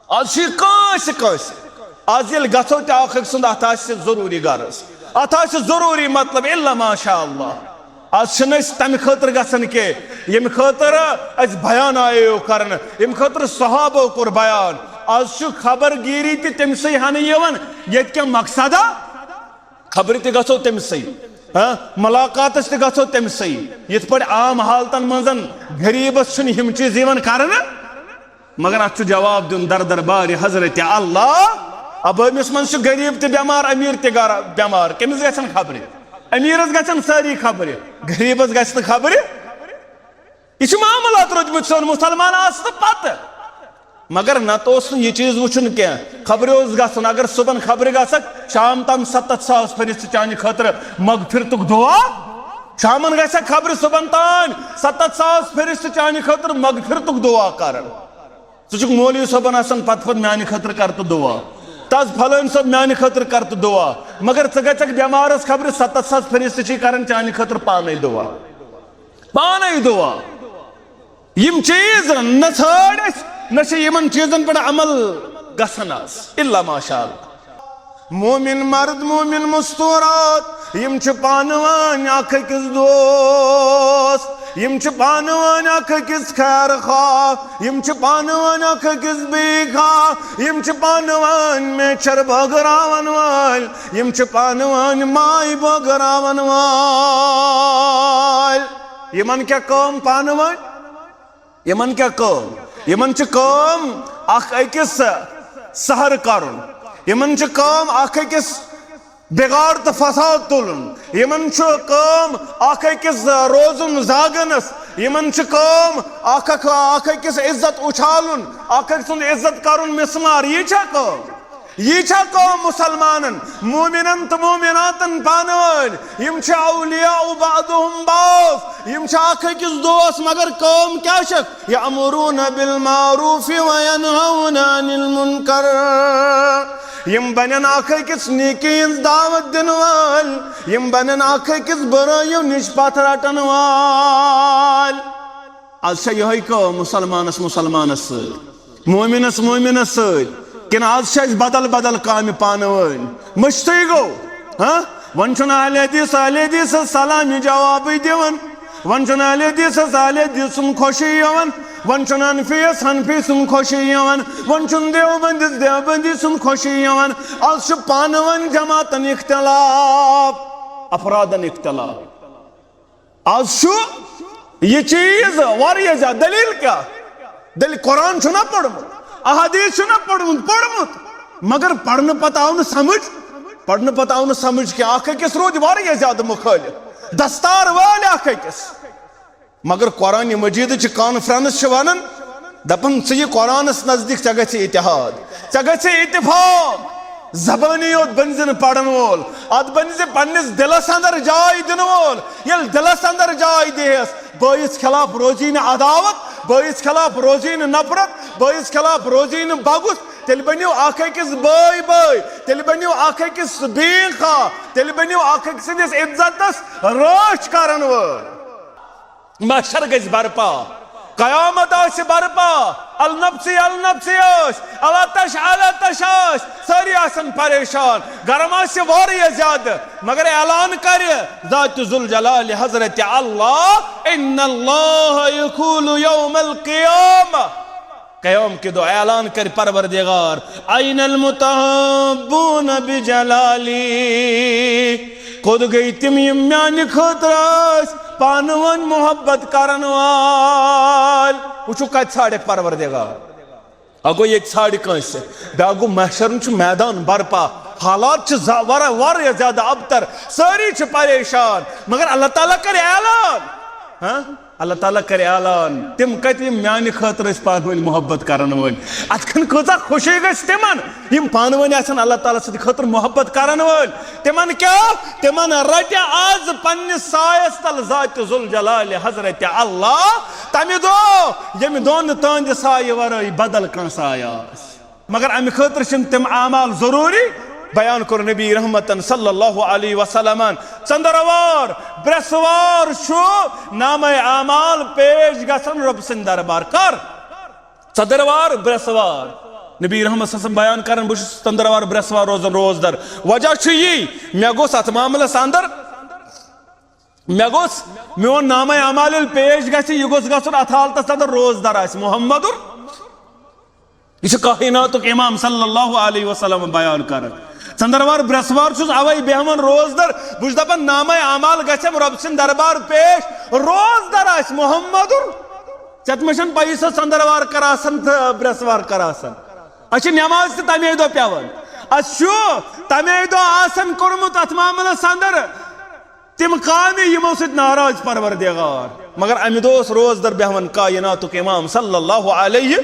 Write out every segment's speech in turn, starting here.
आज कस आज ये गो तक सुंद अत जरूरी गर्ज अत जरूरी मतलब इल्ला माशा अल्लाह आज तम खतर गन के यम खतर बयान आयो कर यम खतर सहाबो कोर बयान आज खबरगिरी तम से हन ये क्या मकसदा खबर गो तम से मुलाकात गो तम से ये आम हालतन मजन गरीबस हम चीज कर मगर अत जवाब दिन दर दरबार हजरत अल्लाह अब अमिस मन गरीब तेमार अमीर तेमार कमिस गन खबर अमीरस गन सारी खबर गरीबस गि खबर यह मामलात रोजमुत सोन मुसलमान पत मगर नत यह चीज वुचन क्या खबर गन अगर सुबह खबर गक शाम तम 70,000 फरिश्त चान खतर मगफिरतुक दुआ शामन ग खबर सुबह तान 70,000 फरिश्त चान खतर मगफिरतुक दुआ कर स मौलवी सोबन पत मानि खतर कर तो दुआ तज फलान सब मानि खतर कर तो दुआ मगर गक बेमारस खबर 70,000 फरिश्त कर चान खतर पान दुआ यम चीज न छाड़ न चीजन पे अमल गसन इल्ला माशा अल्लाह मोमिन मर्द मोमिन मुस्तूरात यम पानवान अखिस दोस्त यम पानवान अखिस खैर खा यम पानवान अखिस बेखा यम पानवान मेचर बगरावन वाल यम पानवान माय बगरावन वाल यमन क्या कौम पानवान यमन क्या कौम यमन कौम अकिस सहर करुन यमन कौम अकिस बिगाड़ तो फसाद तुलन यमन कौम अकिस रोजुन जागनस यमन कौम अकिस इज्जत उछालुन अकिस इज्जत करुन मिसमार यह कौम मुसलमानन मोमिनन तो मोमिनातन पानवन यम औलिया बादुहुम बाज़ यम अकिस दोस्त मगर कौम क्या यअमुरून बिल मारूफ व यनहौन अनिल मुनकर यम बनन अकिस नेकी दावत दिन वाल यम बनन अकिस बुराइयों निश पथ रटन वाल आज यही कौम मुसलमानस मोमिनस मोमिनस किन आज बदल बदल काम पानवन मुश्ती गो वन अहले हदीस सलामी जवाब दिवन वन अहले हदीस खुशी यवन वन हनफी सुन खुशी यवन वन देवबंदी सुन खुशी यवन आज पानवन जमातन इख्तलाफ अफरादन इख्तलाफ आज यह चीज वारिया ज्यादा दलील क्या दलील कुरान छुना पढ़मुत अहादीस छुना पढ़मुत मगर पढ़ने पता आव समझ क्या अकिस रोज वारिया ज्यादा मुखालिफ दस्तार वाल अकिस मगर कुरान मजीद कॉन्फ्रेंस वन दपन यह कुरानस नजदीक चे गए इत्तेफाक जबानी योत बन पढ़न वोल अत बन पन्निस दिलस अंदर जाय दिन वोल ये दिलस अंदर जाय देस बइस खिलाफ रोजी न अदावत बइस खिलाफ रोजी न नफरत बइस खिलाफ रोजी न बगुस तेल बनियो अकिस बई तेल बनियो अकिस बेखा तेल बनियो अकिस इज्जतस रोश करन वोल महशर गज बरपा कयामत बरपा अलनफ्सी अलतश सारी आसन परेशान गरम वारिया ज्यादा मगर ऐलान कर ज़ात जुल जलाल हजरत अल्लाह इन्नल्लाह यक़ूलु यौमल क़ियामा क़याम के दो ऐलान कर परवरदिगार ऐनल मुतहब्बून बिजलाली खुद गई तिम म्यान खतर पानवन मोहब्बत करन वाल वो कत साड़े परवरदिगार अगो ये साड़ कंस गो महशर मैदान बरपा हालात वारिया ज्यादा अबतर सारी परेशान मगर अल्लाह ताला कर ऐलान अल्लाह ताला कर ऐलान तिम कत म्यान खतर पान मोहब्बत करन वल अतन कजा खुशी गमन यम पान वन अल्लाह ताला सद खतर मोहब्बत करन वल तिमन क्या तिमन रट आज पन्निस सायस तल ज़ात जुल जलाल हजरत अल्लाह तमि दो यम दोन तंद साय वराई बदल कं साय मगर अमि खतर तिम आमाल जरूरी बयान कर नबी रहमतन सल्लल्लाहु अलैहि वसल्लम चंद्रवार ब्रसवार नाम आमाल पेश गसन रब सिंह दरबार कर चंद्रवार ब्रसवार नबी रहमत सल्लल्लाहु बयान करन बस तंदरवार ब्रसवार रोजन रोजदार वजह छु यी मे गोस अत मामलस अंदर मे गोस मोन नामे अमाल पेश गछ यह गोस गछुन अत हालतस अंदर रोजदार आस मुहम्मदुर यह कायनात इमाम सल्लल्लाहु अलैहि वसल्लम बयान करन चंदरवार ब्रसवार छुस अवै बेहमन रोजदार बुझ दपन नामे अमाल गछम रब सिन दरबार पेश रोजदार आस मुहम्मदुर चतमशन पैसा चंदरवार करासन ब्रसवार करासन अच्छी नमाज तमे दो पेवन अच्छु तमे दो आसन कोर्मुत अत मामलस अंदर तिम काम यमो सत नाराज परवरदिगार मगर अमि दोस रोजदार बेहवन कायनातुक इमाम सल्लल्लाहु अलैहि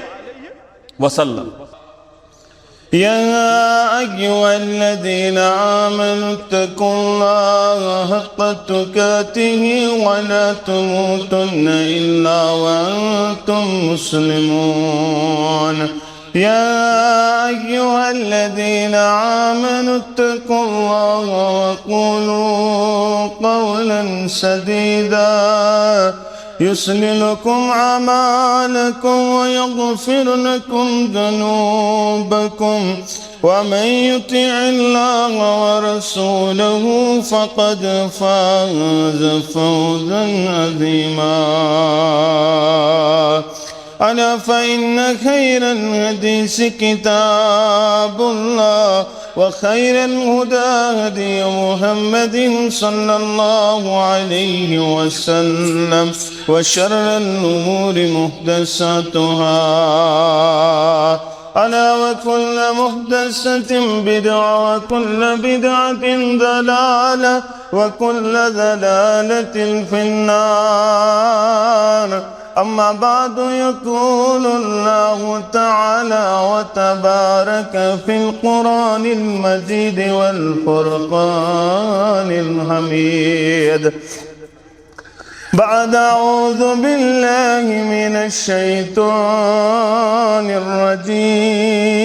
वसल्लम या अय्युहल्लज़ीन आमनु इत्तक़ुल्लाहा हक़्क़ तुक़ातिहि व ला तमूतुन्ना इल्ला व अंतुम मुस्लिमून या अय्युहल्लज़ीन आमनु इत्तक़ुल्लाहा व क़ूलू क़ौलन सदीदा युस्लिह लकुम अमालकुम व यग़फिर लकुम ज़ुनूबकुम व मन युति'िल्लाह व रसूलहु फ़क़द फ़ाज़ फ़ौज़न अज़ीमा अला फ़इन्न खैरल हदीस किताबुल्लाह व खैरल हुदा हदी मुहम्मदिन सल्लल्लाहु अलैहि वसल्लम व शर्रल उमूरि मुहदसतुहा अला व कुल्लु मुहदसतिन बिदअ व कुल्लु बिदअतिन दलाला व कुल्लु दलालतिन फिन्नार अम्मा बादु यक़ूलुल्लाहु तआला व तबारक फिल क़ुरानिल मजीद वल फ़ुरक़ानिल हमीद बाद अऊज़ु बिल्लाहि मिनश शैतानिर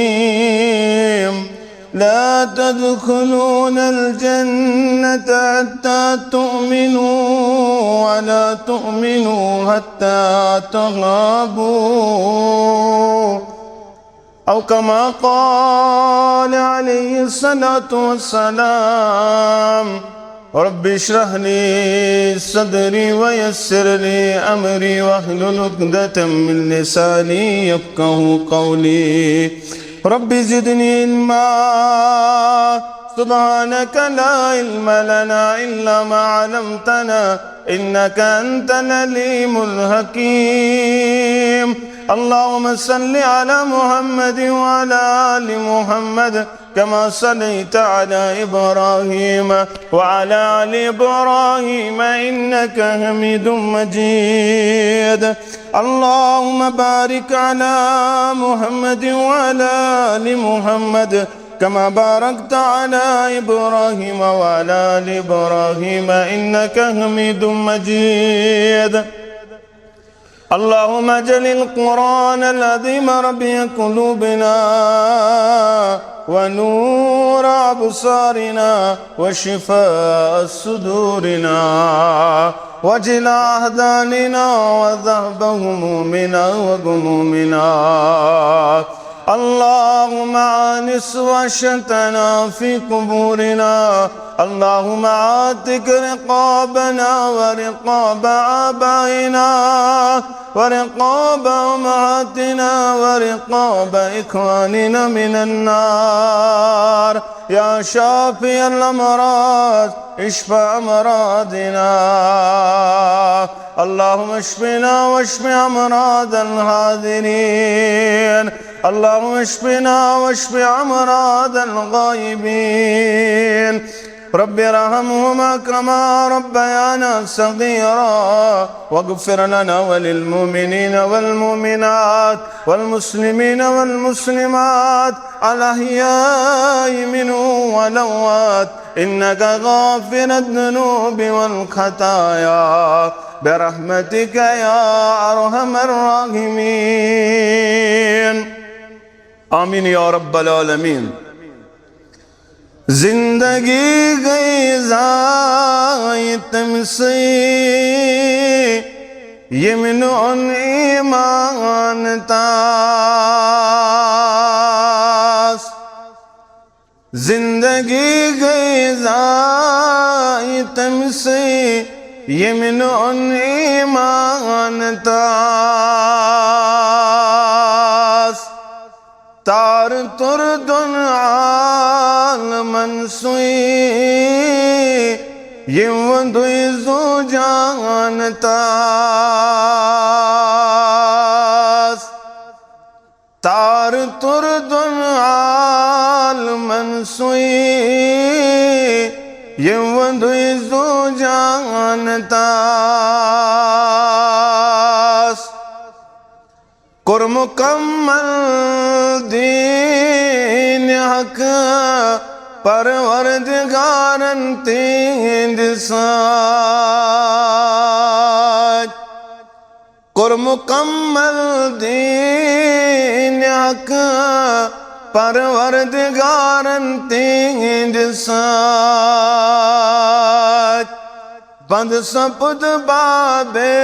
रजीम ला तदखुलूनल जन्नता हत्ता तु'मिनू व ला तु'मिनू हत्ता तहाबू औ कमा क़ाल अलैहिस्सलातु वस्सलाम रब्बि इश्रह ली सदरी व यस्सिर ली अमरी वहलुल उक़दतम मिन लिसानी यफ़क़हू क़ौली रब्बि ज़िदनी इल्मा सुब्हानक ला इल्म लना इल्ला मा अल्लमतना इन्नक अंतल अलीमुल हकीम अल्लाहुम्मा सल्लि अला मुहम्मद व अला आलि मुहम्मद कमा सल्लैता अला इब्राहीम व अला आलि इब्राहीम इन्नक हमीदुम मजीद अल्लाहुम्मा बारिक अला मुहम्मद व अला आलि मुहम्मद कमा बारकता अला इब्राहीम व अला आलि इब्राहीम इन्नक हमीदुम मजीद اللهم اجعل القرآن العظيم ربيع قلوبنا ونور أبصارنا وشفاء صدورنا وجلاء أحزاننا وذهب همومنا وغمومنا اللهم آنس وحشتنا في قبورنا اللهم عاتق رقابنا ورقاب آبائنا ورقاب أمهاتنا ورقاب إخواننا من النار يا شافي الأمراض اشفى أمراضنا اللهم اشفنا واشف أمراض الحاضرين اللهم اشفنا واشف أمراض الغائبين رب ارحمهما كما ربيانا صغيرا واغفر لنا وللمؤمنين والمؤمنات والمسلمين والمسلمات الأحياء منهم والأموات إنك غافر الذنوب والخطايا برحمتك يا أرحم الراحمين آمين يا رب العالمين जिंदगी गई ज़ाय तुमसे यमन ईमान था जिंदगी गई ज़ाई तमसे यमिन उन ईमान तास तार तुर दुन आलमन सुई यवंदुई जो जान तास तार तुर दुन आलमन सुई यवंदुई जो जान तास कुर मुकम्मल दीन हक परवरदिगारन तींद साथ कुर मुकम्मल दीन हक परवरदिगारन तींद साथ बंद सपुद बाबे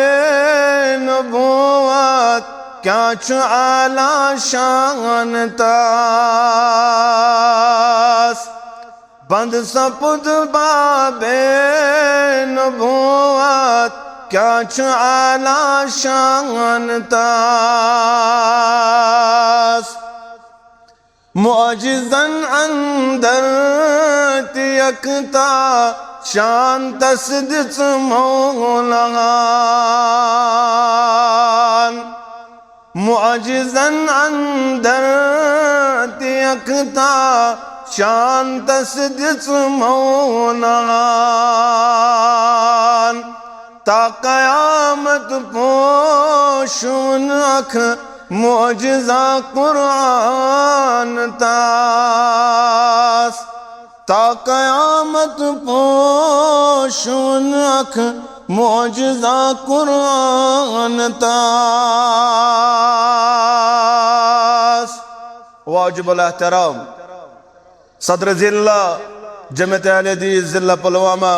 नबुवत क्या छु आला शान तास बंद सपुद बाबे नबुवत क्या छु आला शान तास मुअजिज़न अंदर तियकता शान तस्दिस मौलान मुअजिज़न अंदर तियकता शान तस्दिस मौलान ता क़यामत पोशुन अख मुअजिज़ा कुरान तास ता क़यामत पोशुन अख मुअजिज़ा कुरान तास। वाजिबुल एहतराम सदर ज़िला जमात अहले हदीस ज़िला पुलवामा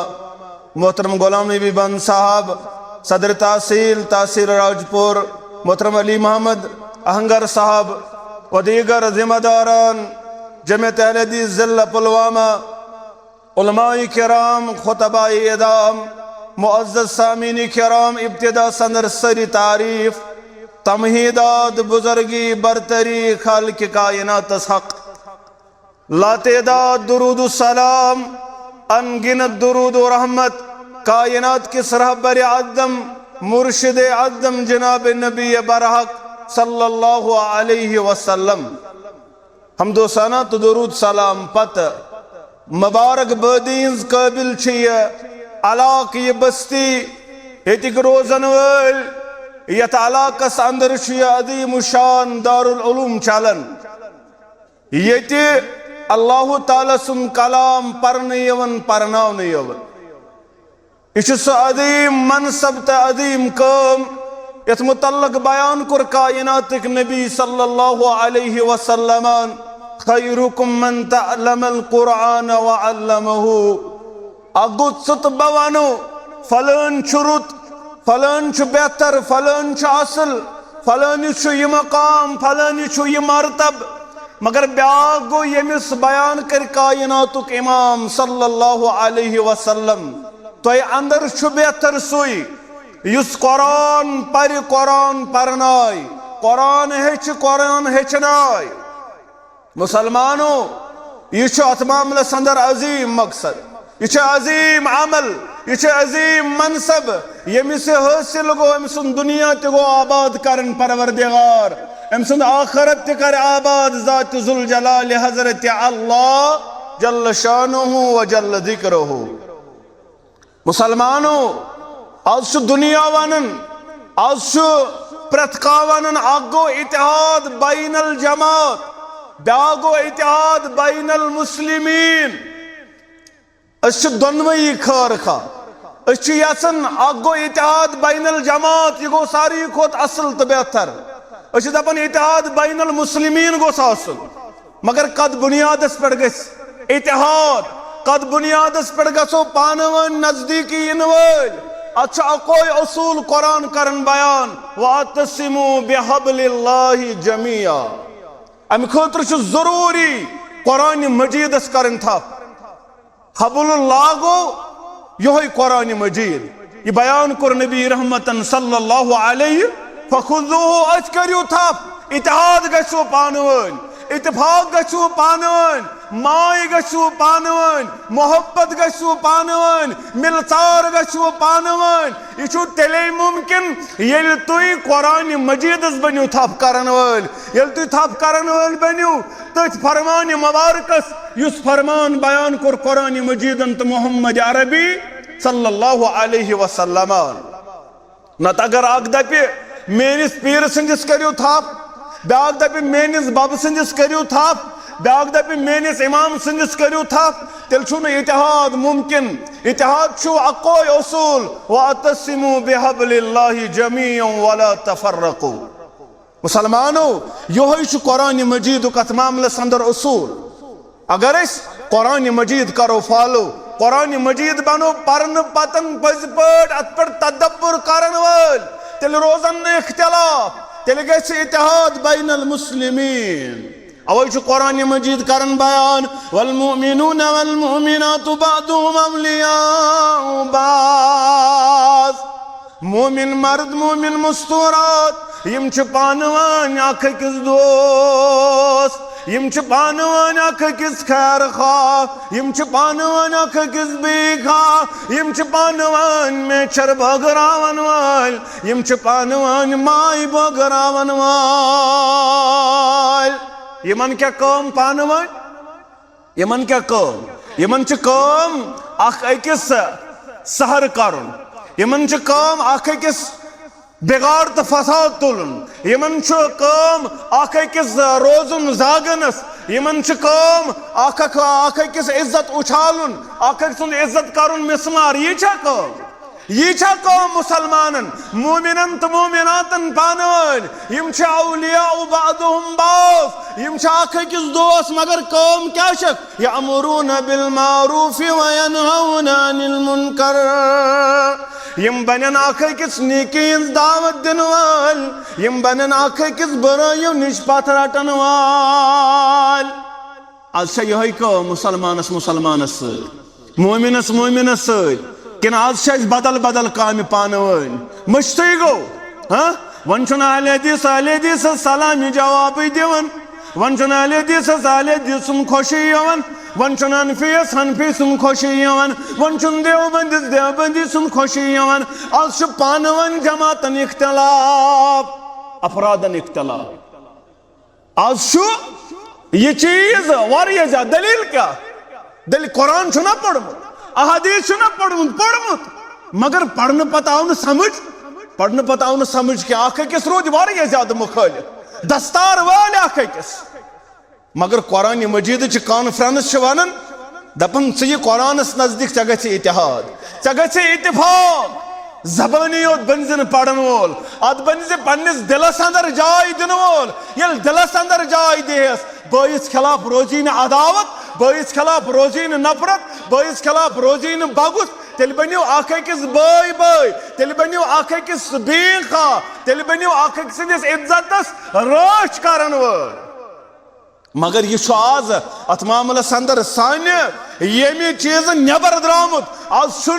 मोहतरम गुलाम नबी बंद साहब, सदर तहसील राजपुर मोहतरम अली मोहम्मद अहंगर साहब व दीगर जिम्मेदारान जमात अहले हदीस ज़िला पुलवामा, उलमाए किराम, खुतबाए इदाम, मुअज़्ज़ज़ सामीन किराम, इब्तिदा सदर सरी तारीफ, तमहीदात, बुजुर्गी, बरतरी, खालिक कायनात हक, लातेदाद दुरूद सलाम, अनगिनत दुरूद व रहमत कायनात के सरहबर आदम मुर्शिद आदम जनाब नबी बरहक सल्लल्लाहु अलैहि वसल्लम। हमदो सना तो दुरूद सलाम पत मुबारक बदीन काबिल अलाक ये बस्ती यतिक रोजन वल यथ अलाकस अंदर अदीम शान दारुल उलूम चलन ये अल्लाह ताला सुन कलाम परने यवन परनावने यवन यह अदीम मनसब तो अदीम कम यथ मुतल्लक बयान कुर कायनातिक नबी सल्लल्लाहु अलैहि वसल्लम खैरुकुम मन तअल्लमल कुरान व अल्लमहु। अगुत सुत बवानो फलन छुरुत फलन छु बेहतर फलन छु असल फलन छु ये मकाम फलन छु ये मर्तब मगर ब्याग गो यमिस बयान कर कायनातुक इमाम सल्लल्लाहु अलैहि वसल्लम तो अंदर छु बेहतर सुई युस कुरान पर कुरान परनाय कुरान हेचनाय। मुसलमानों यह अत मामलस अंदर अजीम मकसद, यह अजीम अमल, यह अजीम मनसब यमिस हासिल गो अम सुन दुनिया ते गो आबाद करन परवरदिगार अम सुन आखरत ते कर आबाद ज़ात ज़ुल जलाल हज़रत अल्लाह जल्ल शानुहु व जल्ल ज़िक्रुहु। मुसलमानों आज दुनिया वनन आज प्रथका वनन आगो इतिहाद बैनल जमात ब्यागो इतिहाद बैनल मुस्लिमीन दोनवई खर खा यसन आगो इतिहाद बैनल जमात यह गो सारी खोत असल तो बेहतर दपान इतिहाद बैनल मुस्लिमीन गोस आसन मगर कद बुनियादस पे गस इतिहाद कद बुनियादस पे गसो पानवन नजदीकी इन वल अच्छा कोई उसूल कुरान करन बयान वातसिमु बिहब्लिल्लाहि जमिया अम खतर जरूरी कुरान मजीद करन था हबुल्लाह गो यही कुरान मजीद ये बयान कर नबी रहमतन सल्लल्लाहु अलैहि फखुज़ूहु अज करियो था इत्तेहाद गछो पानवन इत्तेफाक गछो पानवन माय गछो पानवन मोहब्बत गछो पानवन मिलसार गछो पानवन यह तेले मुमकिन ये तुम कुरान मजीद बनो थप करन वल ये तुम थप करन वल बनो तथ फरमान मुबारकस युस फरमान बयान कर कुरान मजीदन तो मोहम्मद अरबी सल्लल्लाहु अलैहि वसल्लम नत अगर अग दपे मेनिस पीर संदिस करियो थप ब्याक दपे मेनिस बब संदिस करियो थप ब्याक दपे मेनिस इमाम संदिस करियो थप तेल छु इत्तेहाद मुमकिन इत्तेहाद छु अकोय उसूल वअतसिमु बिहब्लिल्लाहि जमीअन वला तफर्रकू मुसलमानो यही छु कुरान मजीद कत मामलस अंदर उसूल अगर इस कुरान मजीद करो फॉलो कुरान मजीद बनो परन पतन पज पट अत पर तदब्बुर करन वल तेल रोजन इख्तिलाफ तेल गछ इत्तेहाद बैनल मुस्लिमीन अवल छु कुरान मजीद करन बयान वल मुमिनून वल मुमिनातु बादुहुम अवलियाउ बाज़ मोमिन मर्द मोमिन मुस्तूरात यम छु पानवान अख किस दोस्त यम छु पानवान अख किस खैर खा यम छु पानवान अख किस बेखा यम छु पानवान में चर बगरावन वाल यम छु पानवान माय बगरावन वाल यमन क्या कौम पानवान यमन क्या कौम यमन छु कौम अख अकिस सहर करुन यमन छु कौम अख अकिस बिगाड़ तो फसाद तुलन यमन छु कौम अख अकिस रोजुन जागनस यमन छु कौम अख अकिस इज्जत उछालुन अख सुन इज्जत करुन मिसमार ये छा कौम मुसलमानन मोमिनन तो मोमिनातन पानवन यम छु औलिया बादुहुम बाज़ यम छु अख अकिस दोस्त मगर कौम क्या शक यअमुरून बिल मारूफ व यनहौना अनिल मुनकर यम बनन अख अकिस नेकी दावत दिन वाल यम बनन अख अकिस बुराइयों निश पथ रटन वाल आज यही कौम मुसलमानस मुसलमानस मोमिनस मोमिनस किन आज बदल बदल काम पानवन मश्तई गो हाँ वन अहले हदीस सलामी जवाब दिवन वन अहले हदीस खुशी यवन वन हनफीस हनफी सुन खुशी यवन वन देवबंदी सुन खुशी यवन आज पानवन जमातन इख्तिलाफ अफरादन इख्तिलाफ आज ये चीज वारिया जा दलील क्या दलील कुरान छुना पढ़मुत अहादीस छुना पढ़मुत मगर पढ़ने पता आउन समझ पढ़ने पता आउन समझ कि अख अकिस रोज वारिया ज्यादा मुखालिफ दस्तार वाले अख अकिस मगर कुरान मजीद कॉन्फ्रेंस वन दपन ये कुरानस नजदीक चे गछ इत्तेहाद चे गछ इत्तेफाक जबानी योत बन पढ़न वोल अत बन पन्निस दिलस अंदर जाय दिन वोल ये दिलस अंदर जाय देस बइस खिलाफ रोजी न अदावत बइस खिलाफ रोजी न नफरत बइस खिलाफ रोजी न बगुस तेल बनियो अख अकिस बाय बाय तेल बनियो अख अकिस बेखा तेल बनियो अख अकिस इज्जतस राश करन वोल मगर यह आज अत मामलस अंदर सान यमि चीज नबर द्रामुत आज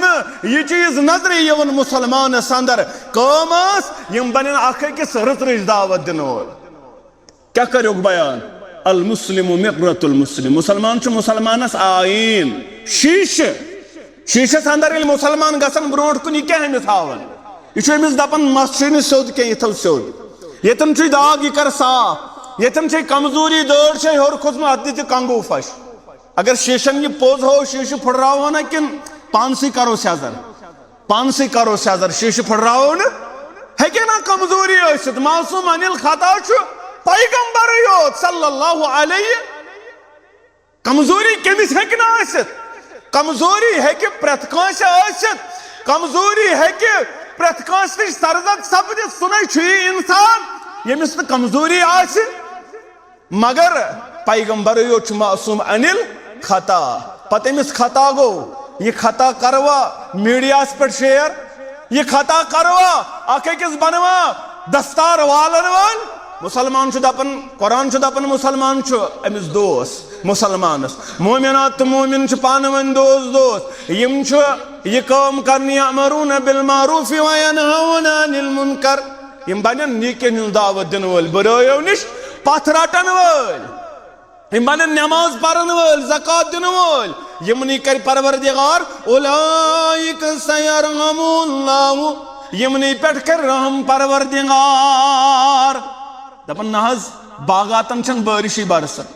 यह चीज नजर यवन मुसलमान अंदर कौम यम बन अख अकिस रच दावत दिन वोल क्या करो बयान अल मुस्लिम मिक़रतुल मुस्लिम मुसलमान मुसलमानस आईन शीशस अंदर मुसलमान गसन ब्रोट कुन क्या अमिस हावन यह दपान मस सोद क्या ये सोद यतन दाग यह कर साफ यतन कमजोरी दौड़ से हर खोजम अत दी कंगू फश अगर शीशन यह पोज हो शीश फुटराव ना किन पानसी करो सजर पानसी करो सजर शीश फुटराव हे ना कमजोरी मासूम अनिल खता पैगंबर योत सल्लल्लाहु अलैहि कमजोरी कमिस हेक ना कमजोरी हेक प्रत कांस कमजोरी हेक प्रत कांस निश सरजत सपद सुन इंसान यमिस कमजोरी आस मगर पैगंबर योत मासूम अनिल खता पत अमिस खता गो यह खता करवा मीडिया पे शेयर यह खता करवा अख अकिस बनवा दस्तार वालन वाल मुसलमान दपन कुरान दपन मुसलमान अमिस दोस मुसलमानस मोमिनात तो मोमिन पान वन दोस यम यह कम करने अमरून बिल मारूफ व यनहौन अनिल मुनकर यम बन नीकन हिंद दावत दिन वल बुरायो निश पथ रटन वल यम बन नमाज पढ़न वल ज़कात दिन वल यमनी कर परवरदिगार उलाइक सयरहमुल्लाहु यमनी पेट कर रहम परवरदिगार दपन नहज बागातन छन बारिशी बरसन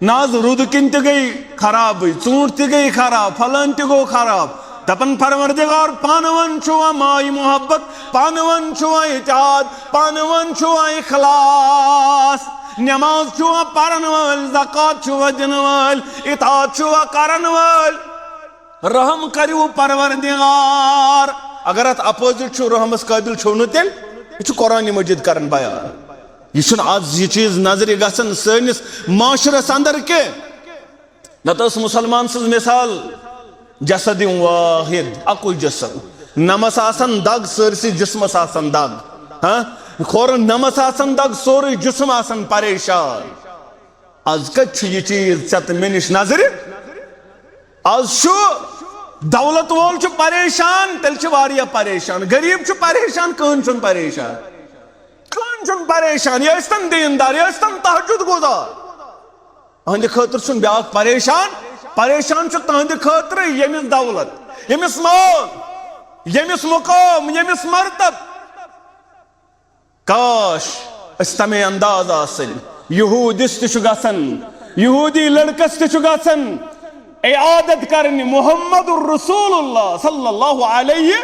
नाज रुद किन त गई खराब चूंट त गई खराब फलन त गो खराब दपन परवरदिगार पानवन छुआ माई मोहब्बत पानवन छुआ इत्याद पानवन छुआ इखलास नमाज छुआ पढ़न वल ज़कात छुआ दिन वल इताअत छुआ करन वल रहम करियो परवरदिगार अगर अत अपोजिट छु रहमस काबिल छु न तेल यह कुरान मजिद करन बयान यह आज यह चीज नजर गसन सनिस माशरस अंदर के नतस मुसलमान सज मिसाल जसद वाहिद अकुल जसद नमस आसन दग सरसी जिस्मस आसन दग हाँ खोर नमस आसन दग सोरे जिस्म आसन परेशान आज कत यह चीज चत मे निश नजर आज दौलत वोल परेशान तेल वारिया परेशान गरीब परेशान कहन परेशान कहन परेशान यह दीनदार यह तहज्जुद गुजार अहंद खतर ब्या परेशान परेशान तहंद खतर यमिस दौलत यमिस माल यमिस मुकाम यमिस मर्तब काश तमे अंदाज आसिल यहूदिस यहूदी लड़कस गसन आदत करनी मुहम्मदुर रसूलुल्लाह सल्लल्लाहु अलैहि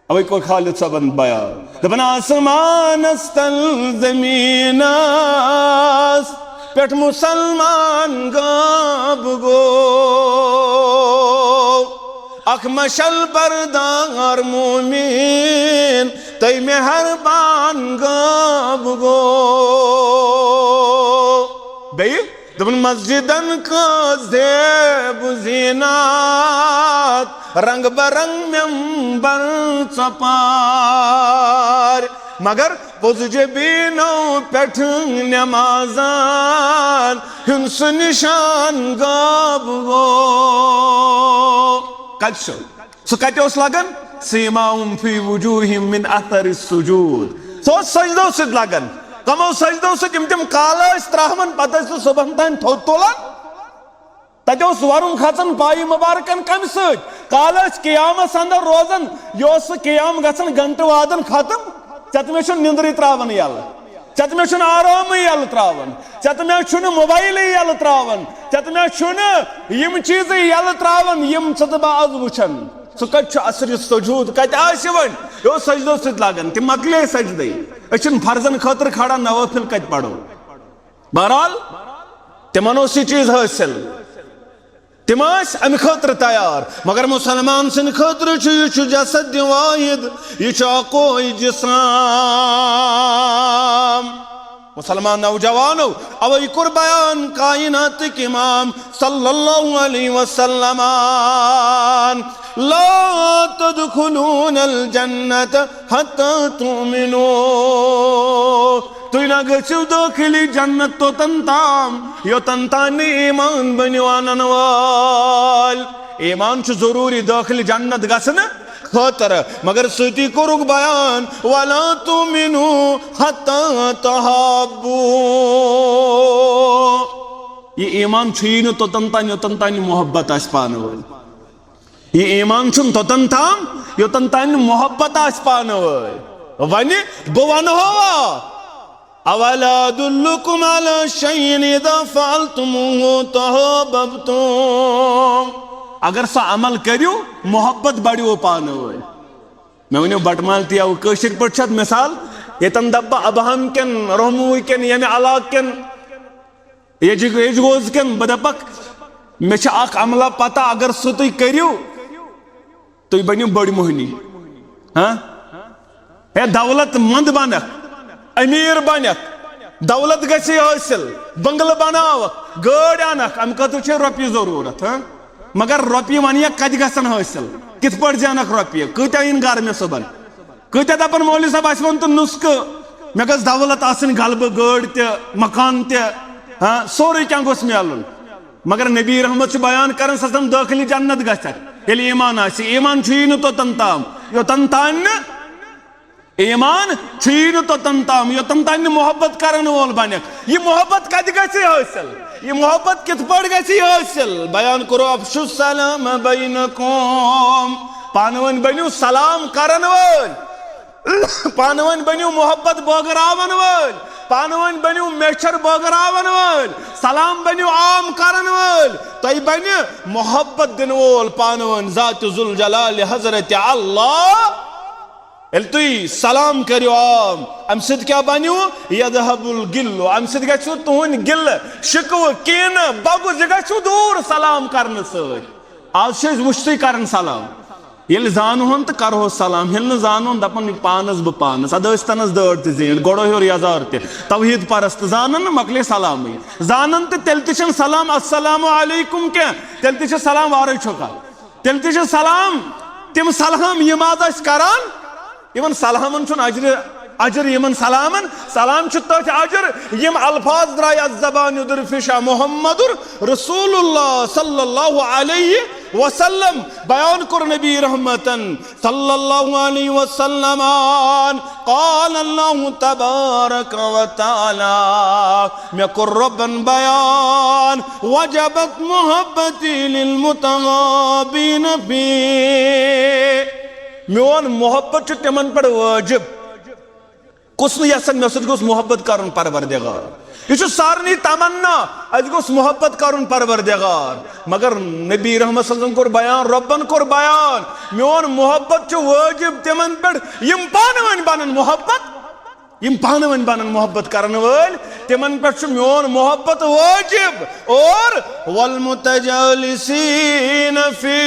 अवे को खालिद सबन बयान दपन आसमानस तल ज़मीनस पेट मुसलमान गाब गो अख मशल बरदार मोमिन तै मेहरबान गाब गो बे दपन मस्जिदन का ज़ेब ज़ीनात रंग बरंग मेंबर चपार मगर पोजे बीनो पेठ नमाजान हिंस निशान गाब गो कत सो कत लगन सीमाउम फी वजूहिम मिन अथर सुजूद सो सजदो सिद लगन कमो सजदो से तिम काल त्राहन पे सुबह तान थोद तुलान तत वरुन खचान पाई मुबारकन कम काल क़यामस अंदर रोजान यह क़याम गन गंटु वादन खत्म चतमे निंद्र त्रावन यल चतमे आराम यल त्रावन चतमे मोबाइल यल त्रावन चतमे यम चीज यल त्रावन यम आज वुचन सह कत असर सजूद कत वन यो सजदो सत लगन तम मकले सजदे फर्जन खतर खड़ा नवाफिल कत पढ़ो बहरहाल तिमन यह चीज हासिल तिम अम खतर तैयार मगर मुसलमान सद खतर यह जसद वाहिद यह अकोई जिस्म मुसलमान नौजवानों अवै कुर बयान कायनात के इमाम सल्लल्लाहु अलैहि वसल्लम ला तदखुलूनल जन्नत हत्ता तुमिनू तुम ना गो दाखिली जन्नत तो तंताम यो तंतानी ईमान बनवान वाल ईमान जरूरी दाखिल जन्नत गसन खतर मगर सती कोरुक बयान वला तुमिनू हत्ता तहाब्बू ये ईमान छीन तो तंतानी मोहब्बत आस पान वल ये ईमान छुन तो तंताम यो तंतानी मोहब्बत आस पान वल वनी बो वनहो अवला दुल्लुकुम अला शैइन इज़ा फ़अलतुमूहु तहब्बतुम अगर सह अमल करियो मोहब्बत बढ़ियो पान वल मे वो बटमाल तिया कशिर पे मिसाल यतन दब्बा अबहम कन रहमू कन यमे अलाक कन यजगोज कन बह दपक मे अमला पता अगर सह तुम करियो तुम बनो बड़ मोहनी हाँ है दौलत मंद बनक अमीर बनक दौलत गसी हासिल बंगल बनाव गाड़ अनक अम खतर रोपये जरूरत हाँ मगर रोपये वन कत गसन हासिल कित पे जानक रोपये कत्या इन घर मे सुबन कत्या दपन मौलवी साहब वन तो नुस्ख मे गस दौलत आसन गलबह गाड़ ते मकान ते हाँ सोरे क्या गोस मिलुन मगर नबी रहमत बयान कर सम दाखिल जन्नत गछक ये ईमान आसि ईमान छी न तोतन ताम योतन तान ईमान छी न तोतन ताम योतन तान मोहब्बत करन वोल बन ये मोहब्बत कत गछि हासिल ये मोहब्बत कित पड़ गछि हासिल बयान करो अफशु सलाम बैनकुम पानवन बनियो सलाम करन वोल पानवन बनियो मोहब्बत बगरावन वोल पानवन बनियो मेचर बगरावन वोल सलाम बनियो आम करन वोल तय बन मोहब्बत दिन वोल पानवन जात जुल जलाल हजरत अल्लाह एल तुई सलाम करियो आम अम सिद क्या बनियो यदहबुल गिल्लो अम सिद गछु तुन गिल शिकव केन बगु गछु दूर सलाम करन सय आज छे मुश्ती करन सलाम ये जान तो करो सलाम ये जान दपान पानस बह पानस अद तनस दड़ तीट गोड़ो हर यजार तवहीद परस्त जान मकले सलाम जान तो तेल सलाम अस्सलामु अलैकुम क्या तेल सलाम वारे छोका तेल सलाम तिम सलाम यम आज करान इन सलामन अजर अजर यमन सलामन सलाम तथ अजर यम अल्फाज द्राय जबान दुरफिशा मोहम्मदुर रसूलुल्लाह सल्लल्लाहु अलैहि वसल्लम बयान कर नबी रहमतन सल्लल्लाहु अलैहि वसल्लम क़ाल अल्लाहु तबारक व तआला मैं कर रब्बन बयान वजबत मोहब्बती लिल मुतगाबिन फी मोन मोहब्बत तिमन पर वाजिब कुछ यसन मे सत गोस मोहब्बत कर परवरदिगार यह सारनी तमन्ना अज गोस मोहब्बत कर परवरदिगार मगर नबी रहमत सल्लल्लाहु कोर बयान रब्बन कोर बयान मोन मोहब्बत वाजिब तिमन पे यम पानवन बनन मोहब्बत यम पानवन बनन मोहब्बत करन वल तिमन पे मोन मोहब्बत वाजिब और वल मुतजालिसीन फी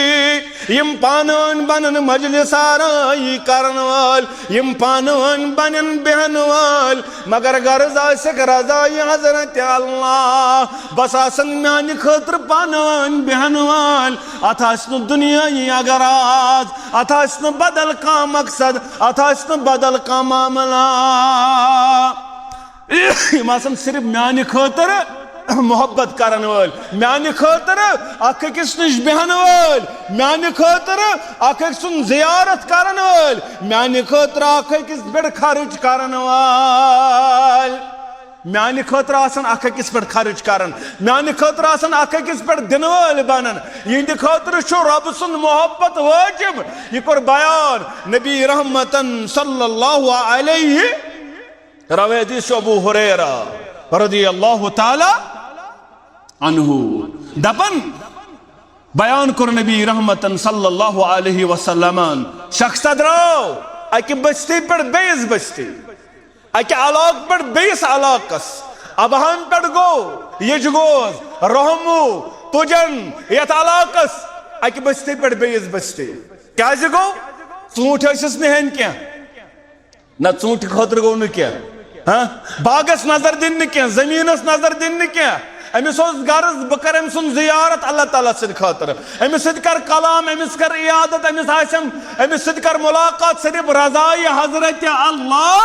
यम पानवन बनन मजलिस आराई करन वल यम पानवन बनन बहन वल मगर गर्ज आसक रज़ाई हजरत अल्लाह बस आसन म्यान खतर पानवन बहन वल अथ आसन दुनियाई अगराज अथ आसन बदल का मकसद अथ आसन बदल का मामला सिर्फ म्यान खतर मोहब्बत करन वल म्यान खतर अकिस नश बहन वल म्यान खतर सुन जियारत करन वल म्यान खतर अकिस पे खर्च करन वल म्यान खतर अकिस पे खर्च करन म्यान खतर अकिस पे दिन वल बनन यह खतर रब सुन मोहब्बत वाजिब यह कर बयान नबी रहमतन सल्लल्लाहु अलैहि रवायत अबू हुरैरा रज़ियल्लाहु ताला अन्हु दपन बयान कर नबी रहमतन सल्लल्लाहु अलैहि वसल्लम शख्स द्राव अकि बस्ती पे बेस बस्ती अकि अलाक पे बेस अलाकस अबहन पे गो यज गोस रहमु तुजन यथ अलाकस अकि बस्ती पे बेस बस्ती क्या गो ऊंट नहन क्या न ऊंट खतर गो न क्या हाँ बागस नजर दिन क्या जमीनस नजर दिन क्या अमिस गर्ज बह कर अम सुन जियारत अल्लाह ताला सद खतर अमिस कर कलाम अमिस कर इयादत अमिस सद कर मुलाकात सिर्फ रज़ाई हजरत अल्लाह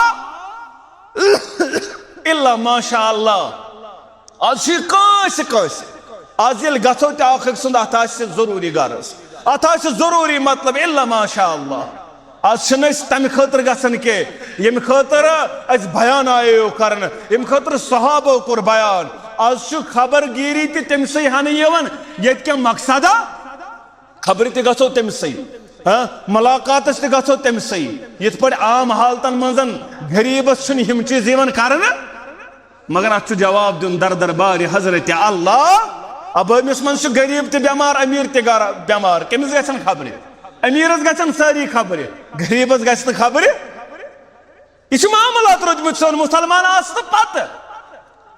इल्ला माशा अल्लाह आज कस आज ये गो तो सुंद अत जरूरी गर्ज अत जरूरी मतलब इल्ला माशा अल्लाह आज तम खतर गसन के यम खतर बयान आयो कर यम खतर सहाबो कोर बयान आज खबरगिरी तम से हन ये क्या मकसदा खबर गो तम से मुलाकात गो तम से ये आम हालतन मजन गरीबस हम चीज कर मगर अत जवाब दिन दर दरबार हजरत अल्लाह अब अमिस मन गरीब बेमार अमीर बेमार कमिस गन खबर अमीरस गन सारी खबर गरीबस गन खबर यह मामलात रोजमुत सोन मुसलमान पत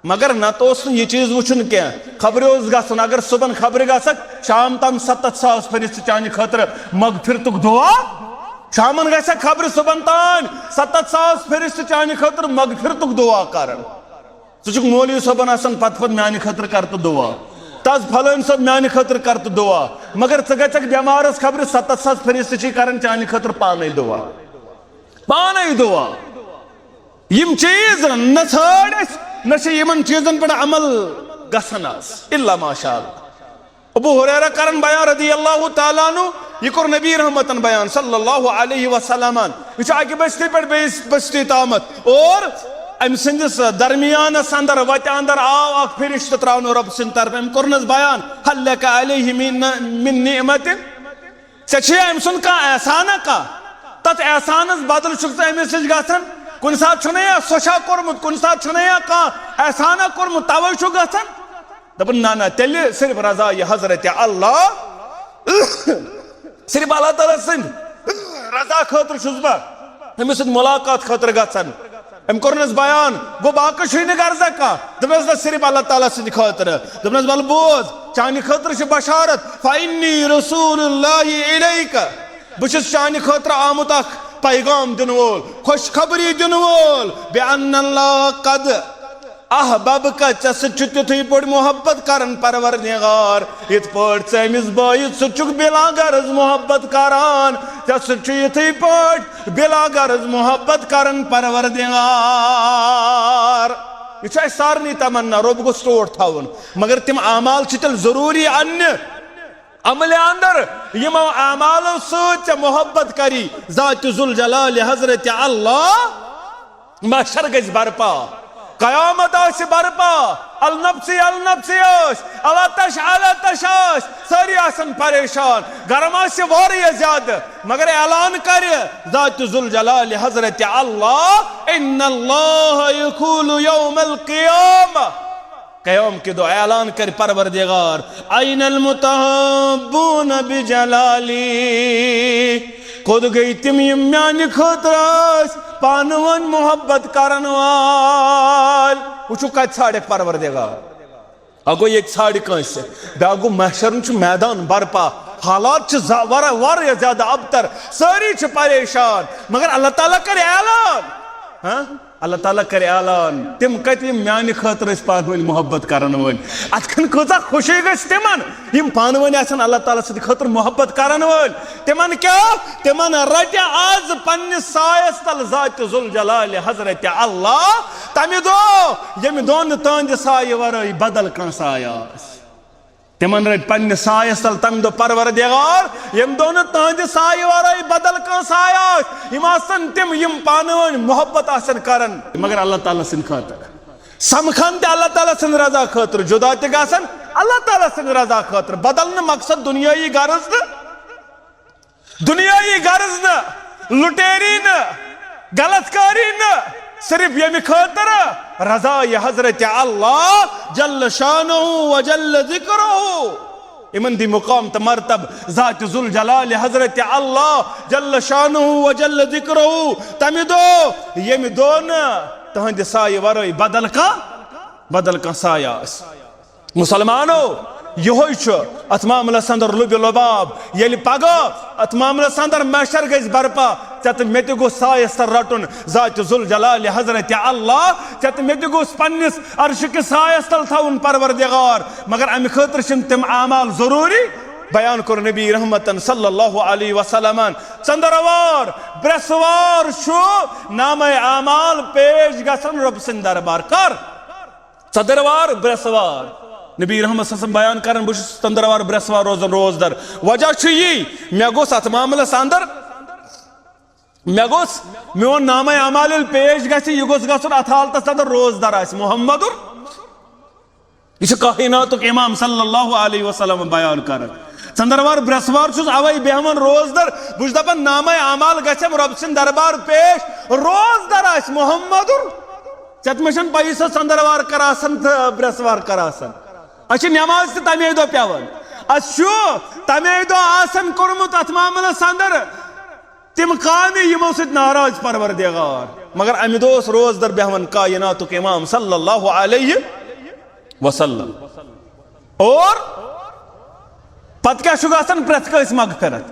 मगर न तो यह चीज वुचन क्या खबर गन अगर सुबह खबर गक शाम तम 7,000 फरिश्त चान खतर मगफिरतुक दुआ शामन गक खबर सुबह तान 7,000 फरिश्त चान खतर मगफिरतुक दुआ कर सह मौलवी सोबन पत म्यान खतर कर तो दुआ तज फलन सब म्यान खतर कर तो दुआ मगर गक बेमारस खबर 7,000 फरिश्त कर चान खतर पान दुआ यम चीज न छाड़ न यमन चीजन पे अमल गसन इल्ला माशाअल्लाह। अबू हुरैरा करन बयान रदियल्लाहु ताला अन्हु, यह कोर नबी रहमतन बयान सल्लल्लाहु अलैहि वसल्लम। यह अकि बस्ती पे बेस बस्ती तामत और अम सिंदिस दरमियानस अंदर वत अंदर आव अख फरिश्त त्रावन रब सिंद तरफ। अम कोरनस बयान हल लक अलैहि मिन निअमतिन, से अम सुन का एहसान का तत एहसानस बदल छुक अमिस गसन। कुन सात छुनया सोशा कोरमुत, कुन सात छुनया का एहसाना कोरमुत, तवे छु गसन दपन ना ना तेल सिर्फ रजा ये हजरत अल्लाह सिर्फ अल्लाह ताला सिंद रजा खतर छुस बा अमिस मुलाकात खतर गसन। अम कोरनस बयान गो बाक शुन गर्जा का दपनस सिर्फ अल्लाह ताला सिंद खतर। दपनस बल बोज चानि खतर छ बशारत फाइन्नी रसूलुल्लाहि इलैका, बुछस चानि खतर आमुत अख पैगाम दिन वोल, खुशखबरी दिन वोल बेअन्नल्लाह कद अहबब का चस तुथी पड़ मोहब्बत करन परवरदिगार इत पड़ अमिस बाइस सुचुक बिला गर्ज मोहब्बत करान चस युथी पड़ बिला गर्ज मोहब्बत करन परवरदिगार। यह सारनी तमन्ना रोब गो स्टोर थावन, मगर तिम आमाल तल जरूरी अन्य अमल अंदर यम आमाल सत मोहब्बत करी जात जुल जलाल हजरत अल्लाह। महशर गज बरपा, कयामत बरपा, अल नफ्सी अलतश सारी आसन परेशान, गरम वारिया ज्यादा, मगर ऐलान कर जात जुल जलाल हजरत अल्लाह इन्नल्लाह यक़ूलु यौमल क़ियामा, क़याम के दो ऐलान कर परवरदिगार ऐनल मुतहब्बून बिजलाली, खुद गई तिम म्यान खतर पानवन मोहब्बत करन वाल। वो कत साड़ परवरदिगार अगो ये साड़ कंस बागो महशर मैदान बरपा, हालात वारिया ज्यादा अबतर, सारी परेशान, मगर अल्लाह ताला कर ऐलान। हाँ अल्लाह ताला कर ऐलान तिम कत म्यान खतर पान वन मोहब्बत करन वन। अतन कचा खुशी गस तिमन यम पान वन अल्लाह ताला सद खतर मोहब्बत करन वन। तिमन क्या तिमन रट आज पन्निस सायस तल जात जुल जलाल हजरत अल्लाह, तमि दो यम दोन तंद साय वराई बदल कं सायास। तिमन रट पन्निस सायस तल तम दो परवरदिगार यम दोन तंद साय वराई बदल कं सायास। यम आसन तिम यम पान वन मोहब्बत आसन करन, मगर अल्लाह ताला सिन खतर समखन ते अल्लाह ताला सिन रजा खतर, जुदा ते गसन अल्लाह ताला सिन रजा खतर। बदल न मकसद दुनियाई गर्ज न, दुनियाई गर्ज न, लुटेरी न, गलतकारी न, सिर्फ यम खतर रजा ये हजरत अल्लाह जल्ल शानुहु व जल्ल जिक्रुहु। इमन दी मुकाम त मर्तब जात जुल जलाल हजरत अल्लाह जल्ल शानुहु व जल्ल जिक्रुहु। तमि दो यम दोन तहंद साय वराई बदल का सायास। मुसलमानो यह अत मामलस अंदर लुब लुबाब ये पग अत मामलस अंदर महशर गज बरपा चत मे गो सायस तर रटुन जात जुल जलाल हजरत अल्लाह, चत मे गोस पन्निस अर्श के सायस तल थवन परवरदिगार, मगर अमि खतर तिम आमाल जरूरी। बयान कर नबी रहमतन सल्लल्लाहु अलैहि वसल्लम चंद्रवार ब्रसवार शो नामे आमाल पेश गसन रब सिंद दरबार कर चंद्रवार ब्रसवार। नबी रहमत बयान कर चंद्रवार ब्रसवार रोजन रोजदर। वजह यी मे गोस अत मामलस अंदर मे गोस मोन नामे अमाल पेश गस यह गोस गसन अत हालतस अंदर रोजदर आस मोहम्मदुर, यह कायनातुक इमाम सल्लल्लाहु अलैहि वसल्लम बयान कर। चंद्रवार ब्रसवार अवै बेहमन रोजदर बुझ दपन नामे अमाल गम रब सिंद दरबार पेश रोजदर आस मोहम्मदुर। चत मे पई चंद्रवार करासन ब्रसवार करासन अच्छे नमाज तमे दो पेवन तमे दो आसन कोर्मुत अत मामलस अंदर तिम काम यमो सत नाराज परवरदिगार, मगर अमि दोस रोजदर बेहवन कायनातुक इमाम सल्लल्लाहु अलैहि वसल्लम। और पत क्या प्रत कस मगफिरत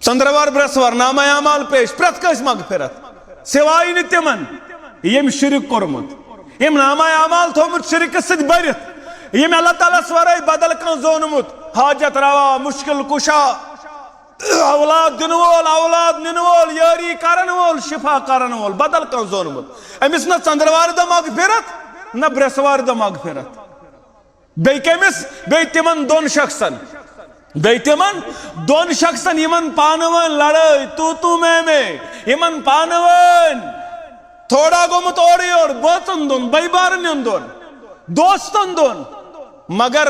चंद्रवार ब्रसवार नामा अमाल पेश प्रत कस मगफिरत सिवाय न तिमन यम शिरक कोर्मुत यम नामा अमाल थोमुत शिरक सत भरित यम अल्लाह ताला वराई बदल कं जोनमुत हाजत रवा मुश्किल कुशा औलाद दिन वोल, औलाद निन वोल, यारी करन वोल, शिफा करन वोल, बदल कह जोनमुत अमिस न चंद्रवार द मगफिरत न ब्रसवार द मगफिरत। बे कमिस बे तिमन दोन शख्सन, बे तिमन दोन शख्सन यमन पानवन लड़ाई तू मैं यमन पानवन थोड़ा गोमुत ओर योर बोचन दोन बैबारन दोन दोस्तन दोन, मगर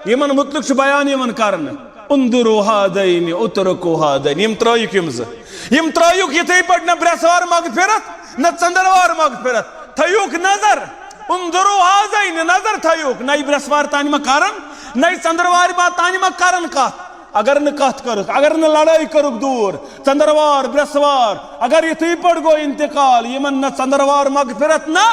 यमन मुतलक बयान यमन करन उंदुरु हादैन उतरकु हादैन यम त्रयुक यम त्रयुक यथे पट न ब्रसवार मगफिरत न चंद्रवार मगफिरत थयुक नजर उंदुरु हादैन नजर थयुक नई ब्रसवार तानिमा कारण नई चंद्रवार बा तानिमा कारण का अगर न कथ करुक अगर न लड़ाई करुक दूर चंद्रवार ब्रसवार अगर यथे पट गो इंतकाल यमन न चंद्रवार मगफिरत न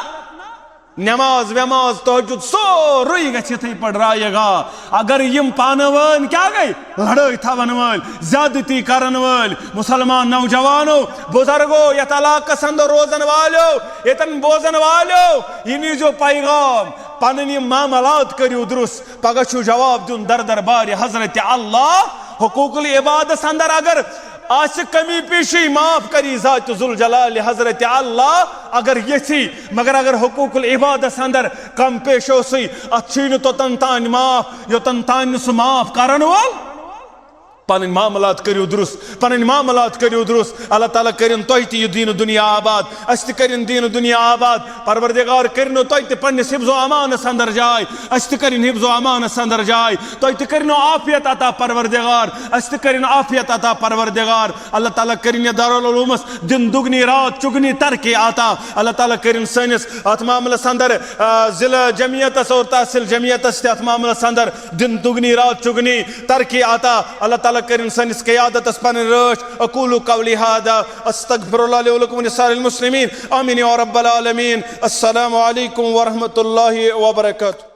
नमाज वमाज तहज्जुद सोरुई गथे पड़ रायगा। अगर यम पानवन क्या गई लड़ाई थवन वल ज्यादती करन वल मुसलमान नौजवानों बुजुर्गो यत अलाक़ संद रोजन वालो यतन बोजन वालो इन्हीं जो पैगाम पन मामलात करियो दुरुस्त पगह छु जवाब दुन दर दरबार हजरत अल्लाह हुकूकुल इबादत अंदर अगर आज कमी पेशी माफ करी ज़ात जुल जलाल हजरत अल्लाह अगर ये थी मगर अगर हुकूकुल इबादत अंदर कम पेश हो सी अच्छी तो तन माफ यो तन सु माफ करन वल पन मामलात करियो दुरुस्त पन मामलात करियो दुरुस्त अल्लाह ताला करिन तोह ती दीन दुनिया आबाद अस त करिन दीन दुनिया आबाद परवरदिगार करिनो तोह त पन्निस हिफ्ज़ो अमानस अंदर जाय अस त करिन हिफ्ज़ो अमानस अंदर जाय तोह त करिनो आफियत अता परवरदिगार अस त करिन आफियत अता परवरदिगार अल्लाह ताला करिन दारुल उलूमस दिन दुगनी रात चुगनी तरक्की आता अल्लाह ताला करिन सनिस अत मामलस अंदर जिला जमियत और तहसील जमियत अत मामलस अंदर दिन दुगनी रात चुगनी तरक्की आता अल्लाह ताला करिन सनिस क़यादत पन रश अकूलु क़ौली हादा अस्तग़फिरुल्लाह ली व लकुम व लिसाइरिल मुस्लिमीन आमीन या रब्बल आलमीन। अस्सलामु अलैकुम व रहमतुल्लाहि व बरकातुहू।